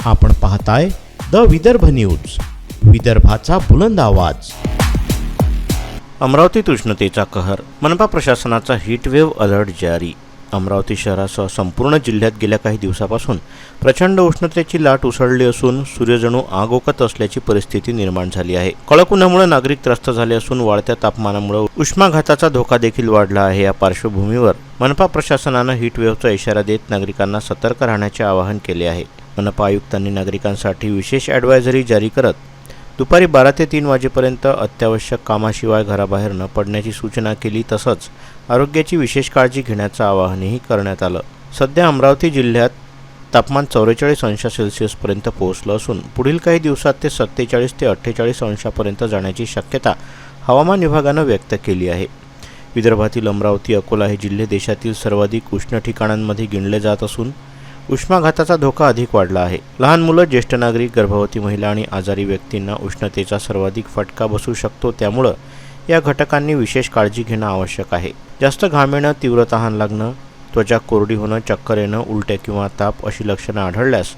आपण पाहताय the Vidarbha news, विदर्भाचा बुलंद आवाज। अमरावतीत उष्णतेचा कहर, मनपा प्रशासनाचा हीटवेव्ह अलर्ट जारी। अमरावती शहरासह संपूर्ण जिल्ह्यात गेल्या काही दिवसापासून प्रचंड उष्णतेची लाट उसळली असून सूर्य जणू आग ओकत असल्याची परिस्थिती निर्माण झाली आहे। कडक उन्हामुळे नागरिक त्रस्त झाले असून वाढत्या तापमानामुळे उष्माघाताचा धोका देखील वाढला आहे। या पार्श्वभूमीवर मनपा प्रशासनाने हीटवेव्हचा इशारा देत नागरिकांना सतर्क राहण्याचे आवाहन केले आहे। मनपा आयुक्तांनी नागरिकांसाठी विशेष ॲडव्हायझरी जारी करत दुपारी 12 ते 3 वाजेपर्यंत अत्यावश्यक कामाशिवाय घराबाहेर न पडण्याची सूचना केली। तसंच आरोग्याची विशेष काळजी घेण्याचं आवाहनही करण्यात आलं। सध्या अमरावती जिल्ह्यात तापमान 44 अंश सेल्सिअसपर्यंत पोहोचलं असून पुढील काही दिवसात ते 47 ते 48 अंशापर्यंत जाण्याची शक्यता हवामान विभागानं व्यक्त केली आहे। विदर्भातील अमरावती, अकोला हे जिल्हे देशातील सर्वाधिक उष्ण ठिकाणांमध्ये गिणले जात असून उष्माघाताचा धोका अधिक वाढला आहे। लहान मुलं, ज्येष्ठ नागरिक, गर्भवती महिला आणि आजारी व्यक्तींना उष्णतेचा सर्वाधिक फटका बसू शकतो। त्यामुळे या घटकांनी विशेष काळजी घेणं आवश्यक आहे। जास्त घाम येणं, तीव्र तहान लागणं, त्वचा कोरडी होणं, चक्कर येणं, उलट्या किंवा ताप अशी लक्षणं आढळल्यास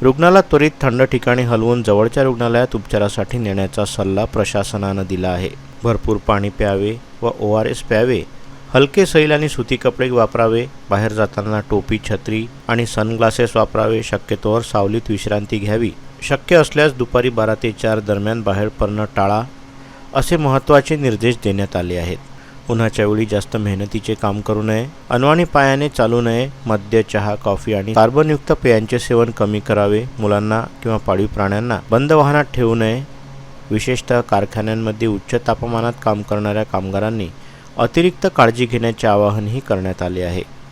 रुग्णाला त्वरित थंड ठिकाणी हलवून जवळच्या रुग्णालयात उपचारासाठी नेण्याचा सल्ला प्रशासनानं दिला आहे। भरपूर पाणी प्यावे व ORS प्यावे, हलके सैल आणि सुती कपडे वापरावे, बाहेर जाताना टोपी, छत्री आणि सनग्लासेस वापरावे, शक्यतोवर सावलीत विश्रांती घ्यावी, शक्य असल्यास दुपारी 12 ते 4 दरम्यान बाहेर पडणं टाळा, असे महत्त्वाचे निर्देश देण्यात आले आहेत। उन्हाच्या वेळी जास्त मेहनतीचे काम करू नये, अनवाणी पायाने चालू नये, मद्य, चहा, कॉफी आणि कार्बनयुक्त पेयांचे सेवन कमी करावे, मुलांना किंवा पाळीव प्राण्यांना बंद वाहनात ठेवू नये। विशेषतः कारखान्यांमध्ये उच्च तापमानात काम करणाऱ्या कामगारांनी अतिरिक्त काळजी घेण्याचे आवाहनही करण्यात आले आहे।